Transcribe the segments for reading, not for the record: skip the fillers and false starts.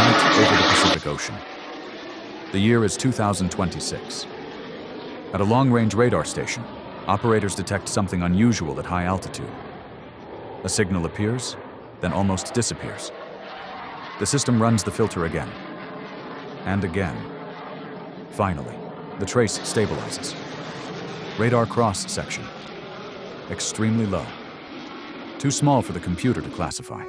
night over the Pacific Ocean. The year is 2026. At a long-range radar station, operators detect something unusual at high altitude. A signal appears, then almost disappears. The system runs the filter again, and again. Finally, the trace stabilizes. Radar cross-section. Extremely low. Too small for the computer to classify.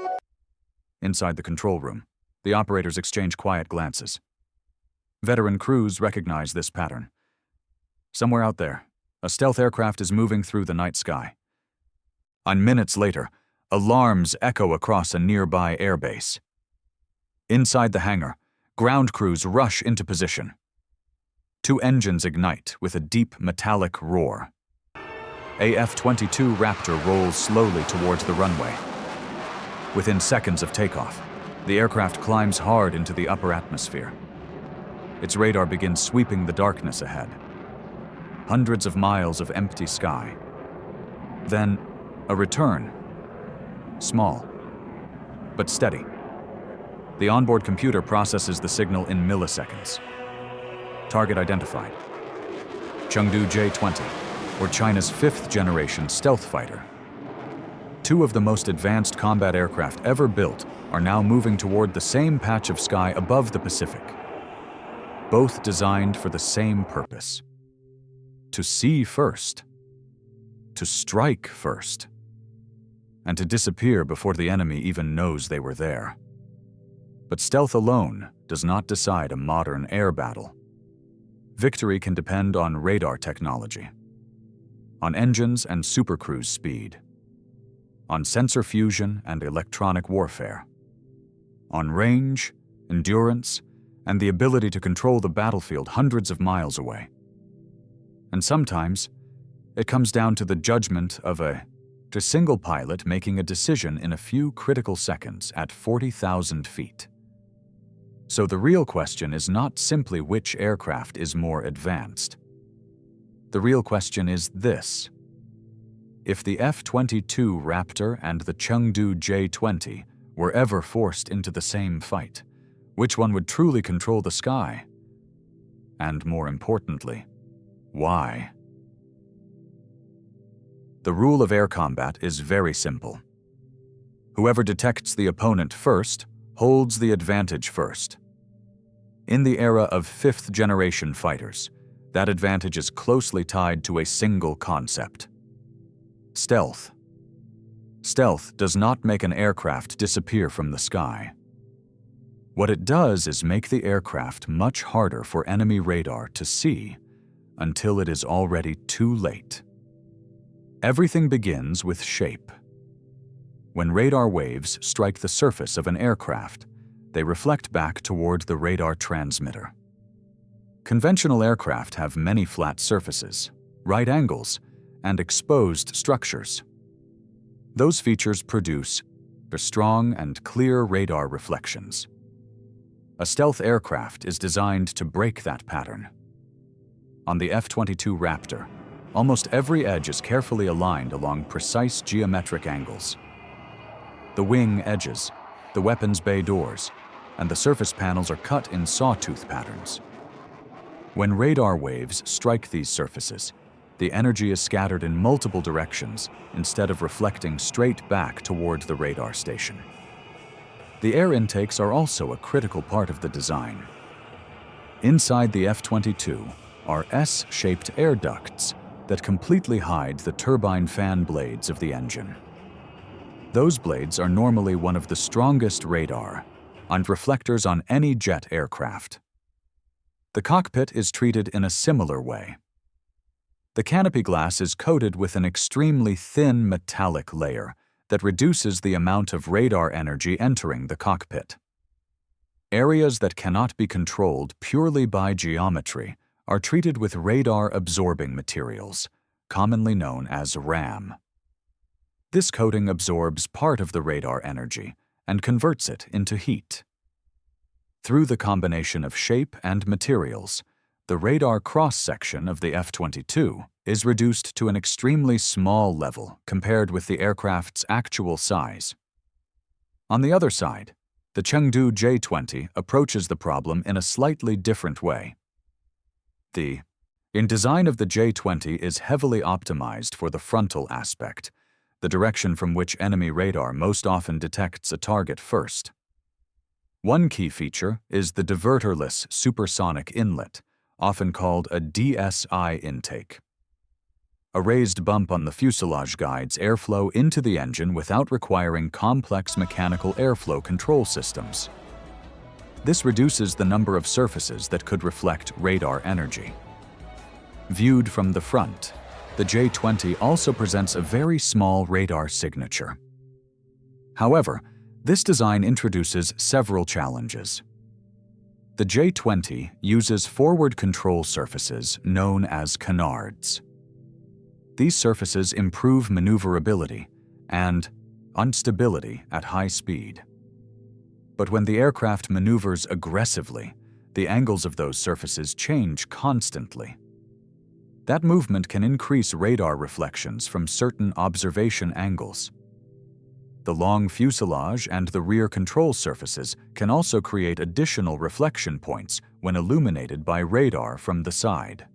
Inside the control room, the operators exchange quiet glances. Veteran crews recognize this pattern. Somewhere out there, a stealth aircraft is moving through the night sky. And minutes later, alarms echo across a nearby airbase. Inside the hangar, ground crews rush into position. Two engines ignite with a deep metallic roar. A F-22 Raptor rolls slowly towards the runway. Within seconds of takeoff, the aircraft climbs hard into the upper atmosphere. Its radar begins sweeping the darkness ahead. Hundreds of miles of empty sky. Then, a return. Small, but steady. The onboard computer processes the signal in milliseconds. Target identified. Chengdu J-20, or China's fifth-generation stealth fighter. Two of the most advanced combat aircraft ever built are now moving toward the same patch of sky above the Pacific. Both designed for the same purpose. To see first. To strike first. And to disappear before the enemy even knows they were there. But stealth alone does not decide a modern air battle. Victory can depend on radar technology, on engines and supercruise speed, on sensor fusion and electronic warfare, on range, endurance, and the ability to control the battlefield hundreds of miles away. And sometimes, it comes down to the judgment of a single pilot making a decision in a few critical seconds at 40,000 feet. So the real question is not simply which aircraft is more advanced. The real question is this: if the F-22 Raptor and the Chengdu J-20 were ever forced into the same fight, which one would truly control the sky? And more importantly, why? The rule of air combat is very simple. Whoever detects the opponent first holds the advantage first. In the era of fifth-generation fighters, that advantage is closely tied to a single concept: stealth. Stealth does not make an aircraft disappear from the sky. What it does is make the aircraft much harder for enemy radar to see until it is already too late. Everything begins with shape. When radar waves strike the surface of an aircraft, they reflect back toward the radar transmitter. Conventional aircraft have many flat surfaces, right angles, and exposed structures. Those features produce strong and clear radar reflections. A stealth aircraft is designed to break that pattern. On the F-22 Raptor, almost every edge is carefully aligned along precise geometric angles. The wing edges, the weapons bay doors, and the surface panels are cut in sawtooth patterns. When radar waves strike these surfaces, the energy is scattered in multiple directions instead of reflecting straight back toward the radar station. The air intakes are also a critical part of the design. Inside the F-22 are S-shaped air ducts that completely hide the turbine fan blades of the engine. Those blades are normally one of the strongest radar and reflectors on any jet aircraft. The cockpit is treated in a similar way. The canopy glass is coated with an extremely thin metallic layer that reduces the amount of radar energy entering the cockpit. Areas that cannot be controlled purely by geometry are treated with radar-absorbing materials, commonly known as RAM. This coating absorbs part of the radar energy and converts it into heat. Through the combination of shape and materials, the radar cross-section of the F-22 is reduced to an extremely small level compared with the aircraft's actual size. On the other side, The Chengdu J-20 approaches the problem in a slightly different way. The design of the J-20 is heavily optimized for the frontal aspect, the direction from which enemy radar most often detects a target first. One key feature is the diverterless supersonic inlet, often called a DSI intake. A raised bump on the fuselage guides airflow into the engine without requiring complex mechanical airflow control systems. This reduces the number of surfaces that could reflect radar energy. Viewed from the front, the J-20 also presents a very small radar signature. However, this design introduces several challenges. The J-20 uses forward control surfaces known as canards. These surfaces improve maneuverability and stability at high speed. But when the aircraft maneuvers aggressively, the angles of those surfaces change constantly. That movement can increase radar reflections from certain observation angles. The long fuselage and the rear control surfaces can also create additional reflection points when illuminated by radar from the side.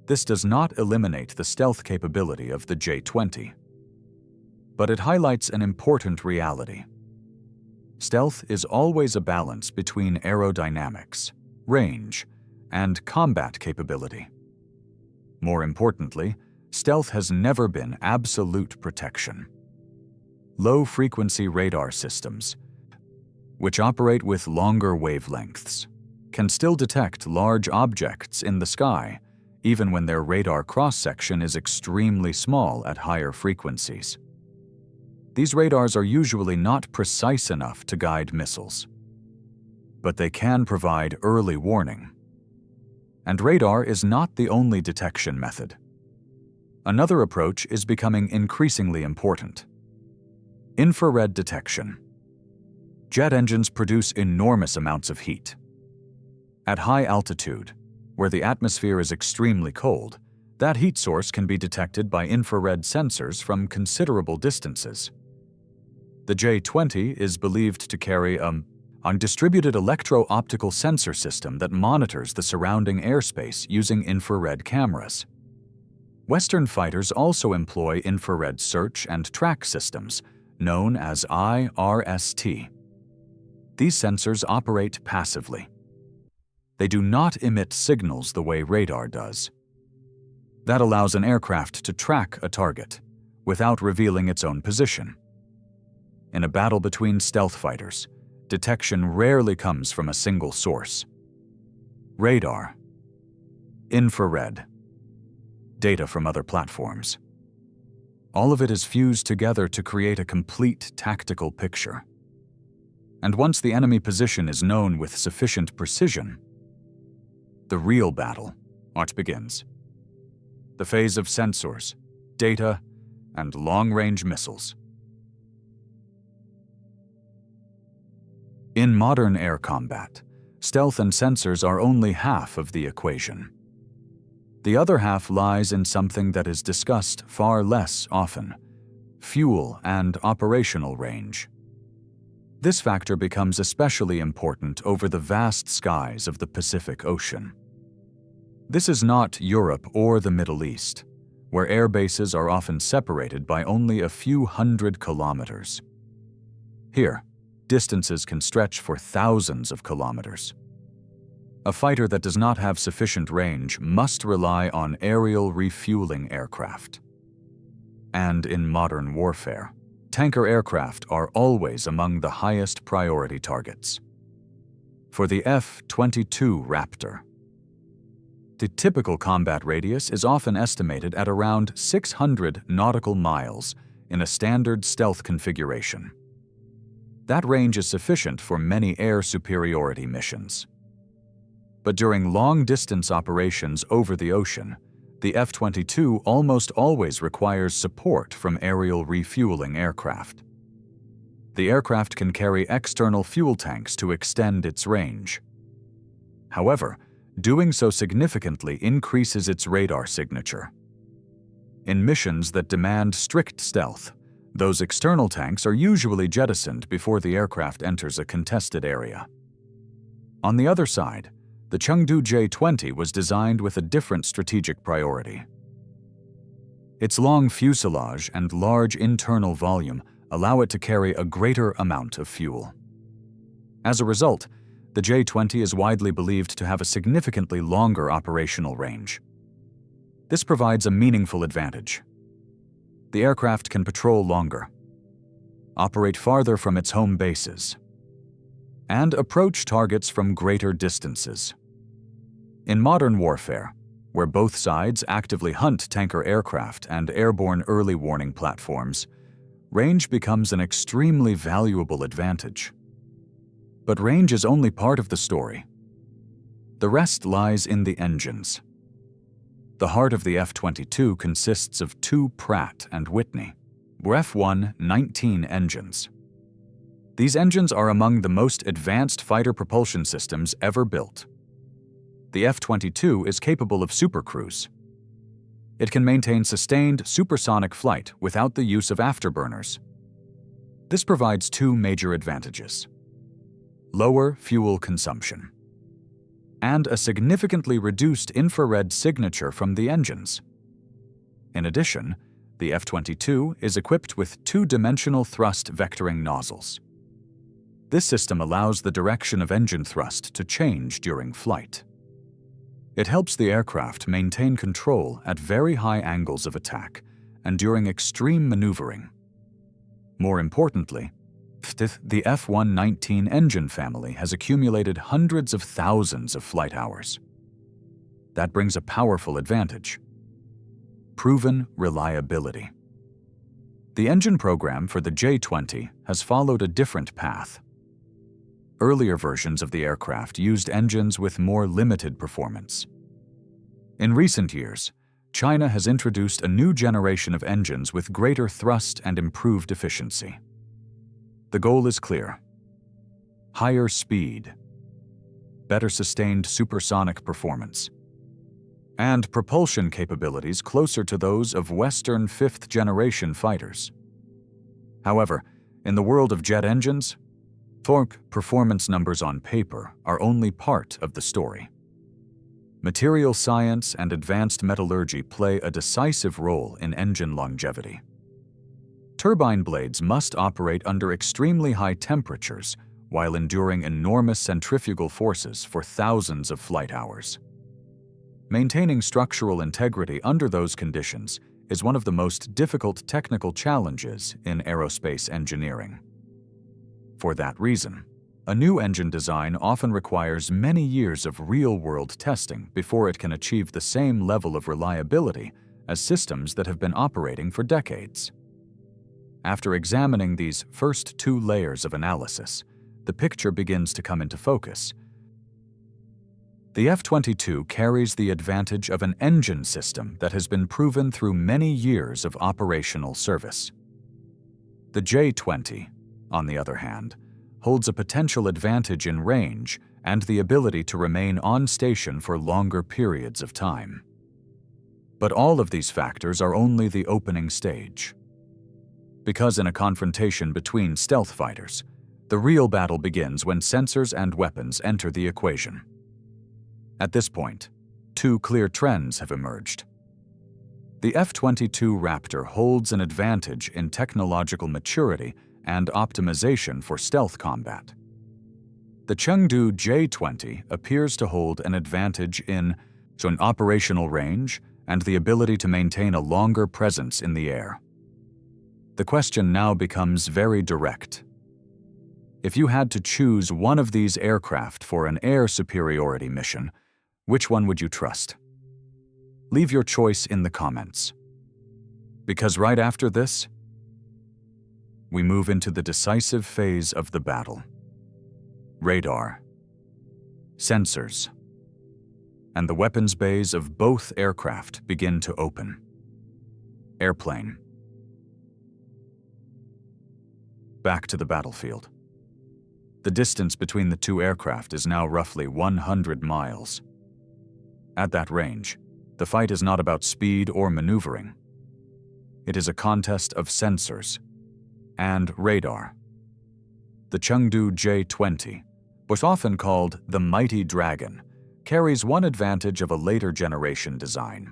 This does not eliminate the stealth capability of the J-20, but it highlights an important reality. Stealth is always a balance between aerodynamics, range, and combat capability. More importantly, stealth has never been absolute protection. Low-frequency radar systems, which operate with longer wavelengths, can still detect large objects in the sky, even when their radar cross-section is extremely small at higher frequencies. These radars are usually not precise enough to guide missiles, but they can provide early warning. And radar is not the only detection method. Another approach is becoming increasingly important: infrared detection. Jet engines produce enormous amounts of heat. At high altitude, where the atmosphere is extremely cold, that heat source can be detected by infrared sensors from considerable distances. The J-20 is believed to carry a distributed electro-optical sensor system that monitors the surrounding airspace using infrared cameras. Western fighters also employ infrared search and track systems, known as IRST. These sensors operate passively. They do not emit signals the way radar does. That allows an aircraft to track a target without revealing its own position. In a battle between stealth fighters, detection rarely comes from a single source. Radar, infrared, data from other platforms. All of it is fused together to create a complete tactical picture. And once the enemy position is known with sufficient precision, the real battle begins. The phase of sensors, data, and long-range missiles. In modern air combat, stealth and sensors are only half of the equation. The other half lies in something that is discussed far less often: fuel and operational range. This factor becomes especially important over the vast skies of the Pacific Ocean. This is not Europe or the Middle East, where air bases are often separated by only a few hundred kilometers. Here, distances can stretch for thousands of kilometers. A fighter that does not have sufficient range must rely on aerial refueling aircraft. And in modern warfare, tanker aircraft are always among the highest priority targets. For the F-22 Raptor, the typical combat radius is often estimated at around 600 nautical miles in a standard stealth configuration. That range is sufficient for many air superiority missions. But during long-distance operations over the ocean, the F-22 almost always requires support from aerial refueling aircraft. The aircraft can carry external fuel tanks to extend its range. However, doing so significantly increases its radar signature. In missions that demand strict stealth, Those external tanks are usually jettisoned before the aircraft enters a contested area. On the other side, the Chengdu J-20 was designed with a different strategic priority. Its long fuselage and large internal volume allow it to carry a greater amount of fuel. As a result, the J-20 is widely believed to have a significantly longer operational range. This provides a meaningful advantage. The aircraft can patrol longer, operate farther from its home bases, and approach targets from greater distances. In modern warfare, where both sides actively hunt tanker aircraft and airborne early warning platforms, range becomes an extremely valuable advantage. But range is only part of the story. The rest lies in the engines. The heart of the F-22 consists of two Pratt & Whitney F-119 engines. These engines are among the most advanced fighter propulsion systems ever built. The F-22 is capable of supercruise. It can maintain sustained supersonic flight without the use of afterburners. This provides two major advantages: lower fuel consumption and a significantly reduced infrared signature from the engines. In addition, the F-22 is equipped with two-dimensional thrust vectoring nozzles. This system allows the direction of engine thrust to change during flight. It helps the aircraft maintain control at very high angles of attack and during extreme maneuvering. More importantly, the F-119 engine family has accumulated hundreds of thousands of flight hours. That brings a powerful advantage: proven reliability. The engine program for the J-20 has followed a different path. Earlier versions of the aircraft used engines with more limited performance. In recent years, China has introduced a new generation of engines with greater thrust and improved efficiency. The goal is clear: higher speed, better sustained supersonic performance, and propulsion capabilities closer to those of Western fifth-generation fighters. However, in the world of jet engines, torque performance numbers on paper are only part of the story. Material science and advanced metallurgy play a decisive role in engine longevity. Turbine blades must operate under extremely high temperatures while enduring enormous centrifugal forces for thousands of flight hours. Maintaining structural integrity under those conditions is one of the most difficult technical challenges in aerospace engineering. For that reason, a new engine design often requires many years of real-world testing before it can achieve the same level of reliability as systems that have been operating for decades. After examining these first two layers of analysis, the picture begins to come into focus. The F-22 carries the advantage of an engine system that has been proven through many years of operational service. The J-20, on the other hand, holds a potential advantage in range and the ability to remain on station for longer periods of time. But all of these factors are only the opening stage. Because in a confrontation between stealth fighters, the real battle begins when sensors and weapons enter the equation. At this point, two clear trends have emerged. The F-22 Raptor holds an advantage in technological maturity and optimization for stealth combat. The Chengdu J-20 appears to hold an advantage in operational range and the ability to maintain a longer presence in the air. The question now becomes very direct. If you had to choose one of these aircraft for an air superiority mission, which one would you trust? Leave your choice in the comments. Because right after this, we move into the decisive phase of the battle. Radar, sensors, and the weapons bays of both aircraft begin to open. Airplane. Back to the battlefield. The distance between the two aircraft is now roughly 100 miles. At that range, the fight is not about speed or maneuvering. It is a contest of sensors, and radar. The Chengdu J-20, was often called the Mighty Dragon, carries one advantage of a later generation design.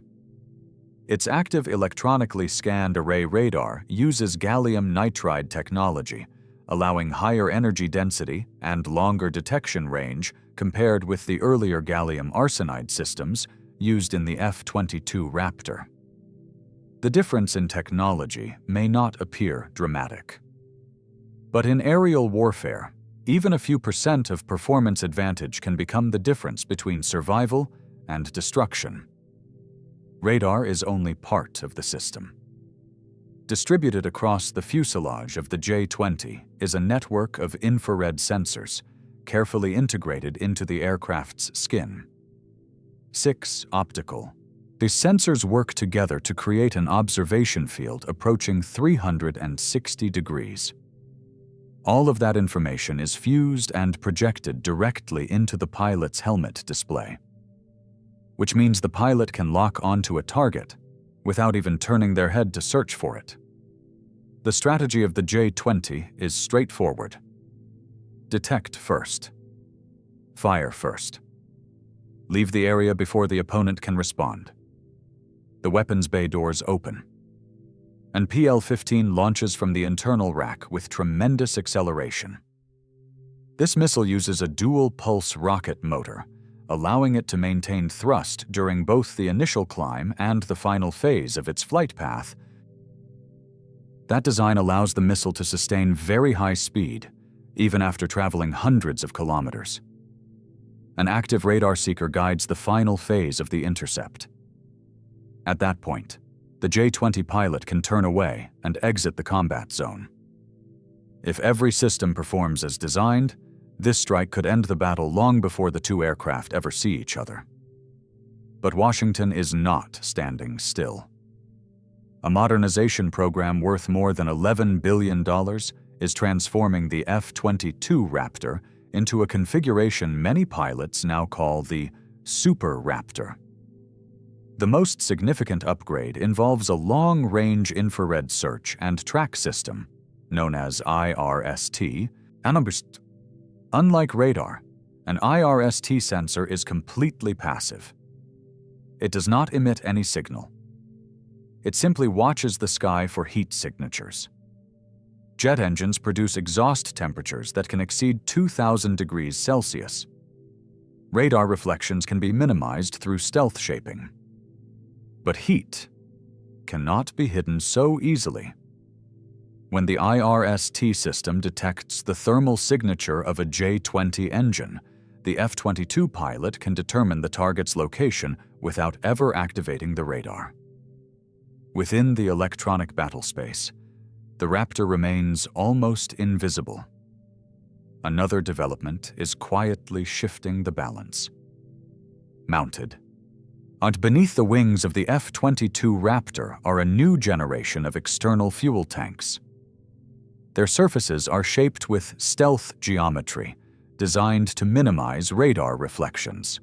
Its active electronically scanned array radar uses gallium nitride technology, allowing higher energy density and longer detection range compared with the earlier gallium arsenide systems used in the F-22 Raptor. The difference in technology may not appear dramatic. But in aerial warfare, even a few % of performance advantage can become the difference between survival and destruction. Radar is only part of the system. Distributed across the fuselage of the J-20 is a network of infrared sensors, carefully integrated into the aircraft's skin. 6 optical. These sensors work together to create an observation field approaching 360 degrees. All of that information is fused and projected directly into the pilot's helmet display, which means the pilot can lock onto a target without even turning their head to search for it. The strategy of the J-20 is straightforward. Detect first. Fire first. Leave the area before the opponent can respond. The weapons bay doors open, and PL-15 launches from the internal rack with tremendous acceleration. This missile uses a dual-pulse rocket motor, allowing it to maintain thrust during both the initial climb and the final phase of its flight path. That design allows the missile to sustain very high speed, even after traveling hundreds of kilometers. An active radar seeker guides the final phase of the intercept. At that point, the J-20 pilot can turn away and exit the combat zone. If every system performs as designed, this strike could end the battle long before the two aircraft ever see each other. But Washington is not standing still. A modernization program worth more than $11 billion is transforming the F-22 Raptor into a configuration many pilots now call the Super Raptor. The most significant upgrade involves a long-range infrared search and track system, known as IRST. Unlike radar, an IRST sensor is completely passive. It does not emit any signal. It simply watches the sky for heat signatures. Jet engines produce exhaust temperatures that can exceed 2,000 degrees Celsius. Radar reflections can be minimized through stealth shaping. But heat cannot be hidden so easily. When the IRST system detects the thermal signature of a J-20 engine, the F-22 pilot can determine the target's location without ever activating the radar. Within the electronic battlespace, the Raptor remains almost invisible. Another development is quietly shifting the balance. Mounted and beneath the wings of the F-22 Raptor are a new generation of external fuel tanks. Their surfaces are shaped with stealth geometry, designed to minimize radar reflections.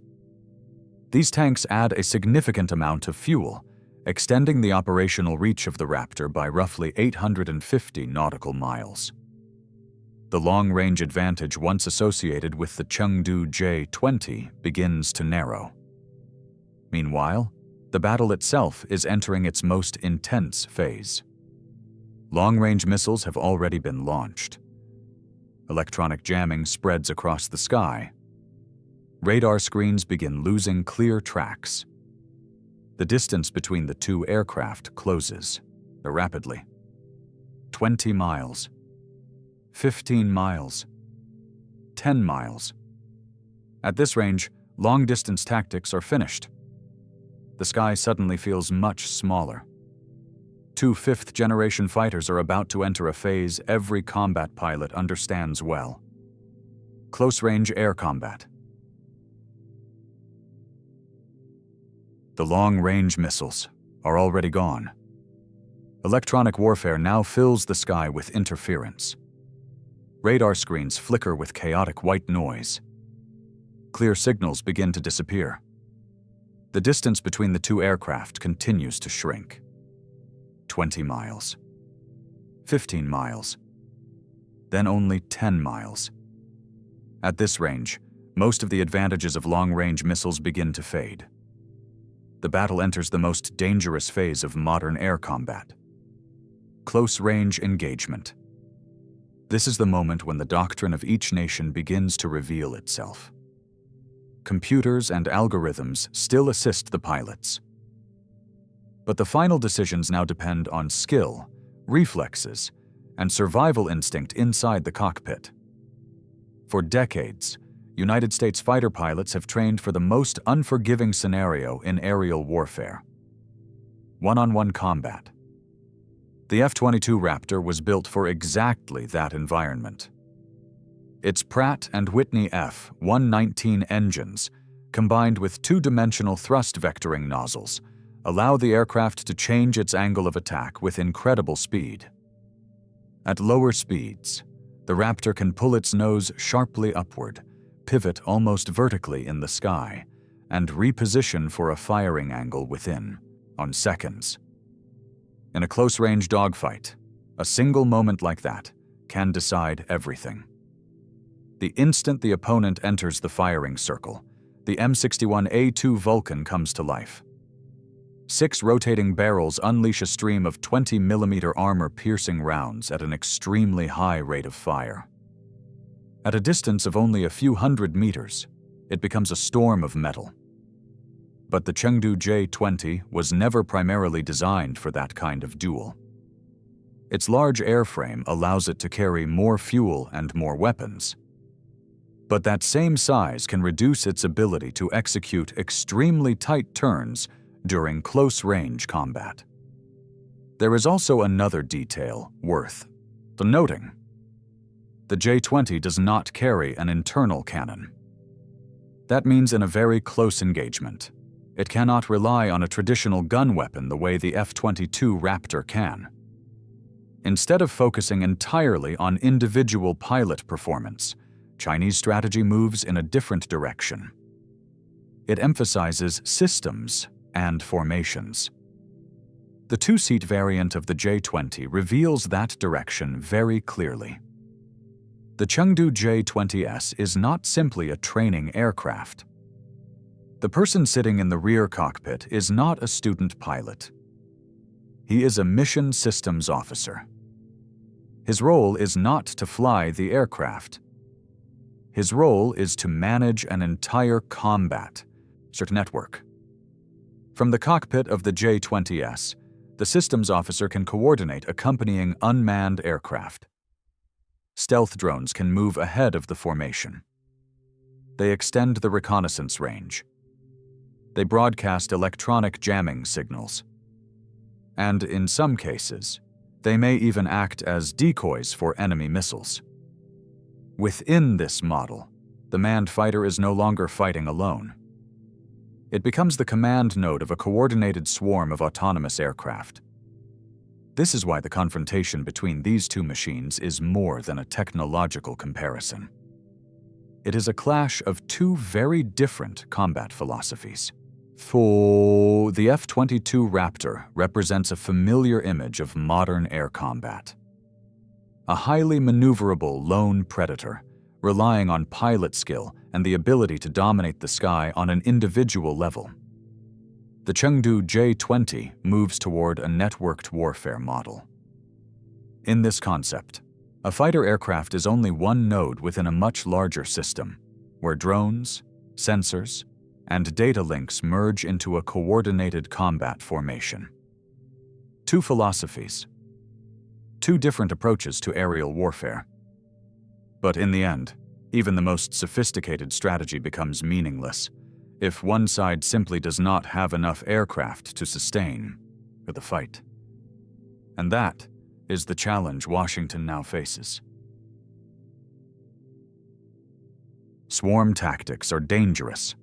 These tanks add a significant amount of fuel, extending the operational reach of the Raptor by roughly 850 nautical miles. The long-range advantage once associated with the Chengdu J-20 begins to narrow. Meanwhile, the battle itself is entering its most intense phase. Long-range missiles have already been launched. Electronic jamming spreads across the sky. Radar screens begin losing clear tracks. The distance between the two aircraft closes rapidly. 20 miles, 15 miles, 10 miles. At this range, long-distance tactics are finished. The sky suddenly feels much smaller. 2 fifth-generation fighters are about to enter a phase every combat pilot understands well: close-range air combat. The long-range missiles are already gone. Electronic warfare now fills the sky with interference. Radar screens flicker with chaotic white noise. Clear signals begin to disappear. The distance between the two aircraft continues to shrink. 20 miles, 15 miles, then only 10 miles. At this range, most of the advantages of long-range missiles begin to fade. The battle enters the most dangerous phase of modern air combat: close-range engagement. This is the moment when the doctrine of each nation begins to reveal itself. Computers and algorithms still assist the pilots, but the final decisions now depend on skill, reflexes, and survival instinct inside the cockpit. For decades, United States fighter pilots have trained for the most unforgiving scenario in aerial warfare: one-on-one combat. The F-22 Raptor was built for exactly that environment. Its Pratt & Whitney F-119 engines, combined with two-dimensional thrust vectoring nozzles, allow the aircraft to change its angle of attack with incredible speed. At lower speeds, the Raptor can pull its nose sharply upward, pivot almost vertically in the sky, and reposition for a firing angle within seconds. In a close-range dogfight, a single moment like that can decide everything. The instant the opponent enters the firing circle, the M61A2 Vulcan comes to life. 6 rotating barrels unleash a stream of 20mm armor-piercing rounds at an extremely high rate of fire. At a distance of only a few hundred meters, it becomes a storm of metal. But the Chengdu J-20 was never primarily designed for that kind of duel. Its large airframe allows it to carry more fuel and more weapons. But that same size can reduce its ability to execute extremely tight turns during close-range combat. There is also another detail worth noting. The J-20 does not carry an internal cannon. That means in a very close engagement, it cannot rely on a traditional gun weapon the way the F-22 Raptor can. Instead of focusing entirely on individual pilot performance, Chinese strategy moves in a different direction. It emphasizes systems and formations. The two-seat variant of the J-20 reveals that direction very clearly. The Chengdu J-20S is not simply a training aircraft. The person sitting in the rear cockpit is not a student pilot. He is a mission systems officer. His role is not to fly the aircraft. His role is to manage an entire combat network. From the cockpit of the J-20S, the systems officer can coordinate accompanying unmanned aircraft. Stealth drones can move ahead of the formation. They extend the reconnaissance range. They broadcast electronic jamming signals. And in some cases, they may even act as decoys for enemy missiles. Within this model, the manned fighter is no longer fighting alone. It becomes the command node of a coordinated swarm of autonomous aircraft. This is why the confrontation between these two machines is more than a technological comparison. It is a clash of two very different combat philosophies. For the F-22 Raptor represents a familiar image of modern air combat. A highly maneuverable lone predator, relying on pilot skill and the ability to dominate the sky on an individual level. The Chengdu J-20 moves toward a networked warfare model. In this concept, a fighter aircraft is only one node within a much larger system, where drones, sensors, and data links merge into a coordinated combat formation. Two philosophies. Two different approaches to aerial warfare. But in the end, even the most sophisticated strategy becomes meaningless if one side simply does not have enough aircraft to sustain the fight. And that is the challenge Washington now faces. Swarm tactics are dangerous.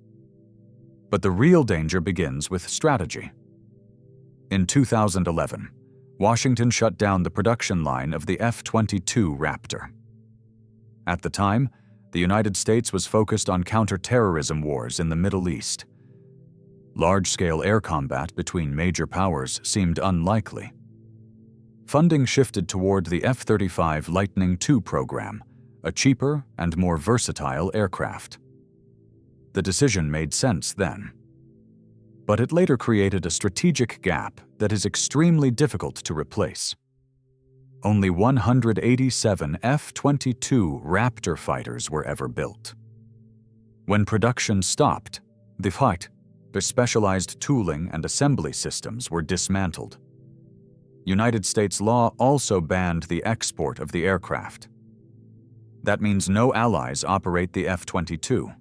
But the real danger begins with strategy. In 2011, Washington shut down the production line of the F-22 Raptor. At the time, the United States was focused on counter-terrorism wars in the Middle East. Large-scale air combat between major powers seemed unlikely. funding shifted toward the F-35 Lightning II program, a cheaper and more versatile aircraft. The decision made sense then. But it later created a strategic gap that is extremely difficult to replace. Only 187 F-22 Raptor fighters were ever built. When production stopped, the specialized tooling and assembly systems were dismantled. United States law also banned the export of the aircraft. That means no allies operate the F-22.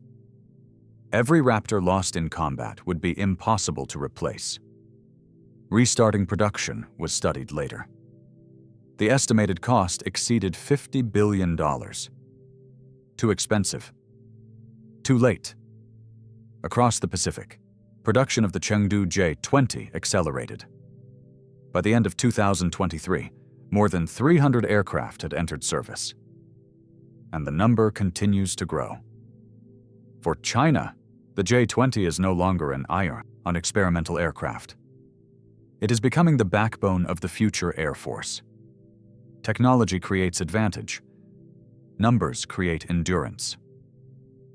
Every Raptor lost in combat would be impossible to replace. Restarting production was studied later. The estimated cost exceeded $50 billion. Too expensive. Too late. Across the Pacific, production of the Chengdu J-20 accelerated. By the end of 2023, more than 300 aircraft had entered service. And the number continues to grow. For China, the J-20 is no longer an iron on experimental aircraft. It is becoming the backbone of the future Air Force. Technology creates advantage. Numbers create endurance.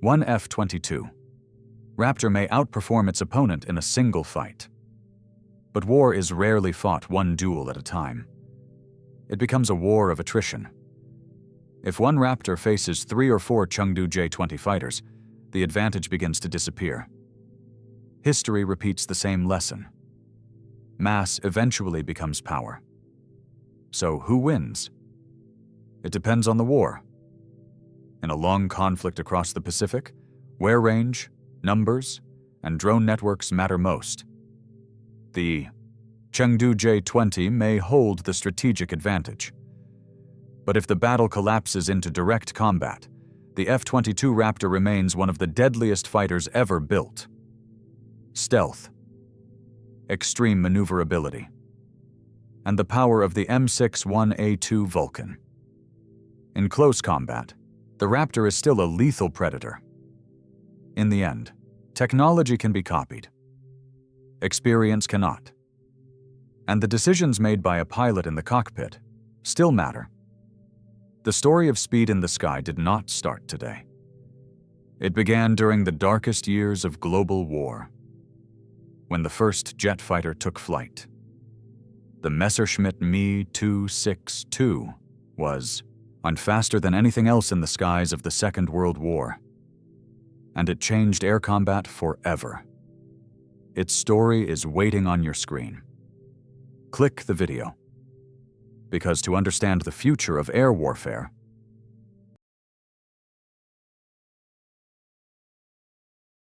One F-22 Raptor may outperform its opponent in a single fight. But war is rarely fought one duel at a time. It becomes a war of attrition. If one Raptor faces 3 or 4 Chengdu J-20 fighters, the advantage begins to disappear. History repeats the same lesson. Mass eventually becomes power. So who wins? It depends on the war. In a long conflict across the Pacific, where range, numbers, and drone networks matter most. The Chengdu J-20 may hold the strategic advantage. But if the battle collapses into direct combat, the F-22 Raptor remains one of the deadliest fighters ever built. Stealth, extreme maneuverability, and the power of the M61A2 Vulcan. In close combat, the Raptor is still a lethal predator. In the end, technology can be copied. Experience cannot. And the decisions made by a pilot in the cockpit still matter. The story of speed in the sky did not start today. It began during the darkest years of global war, when the first jet fighter took flight. The Messerschmitt Me 262 was on faster than anything else in the skies of the Second World War. And it changed air combat forever. Its story is waiting on your screen. Click the video. Because to understand the future of air warfare,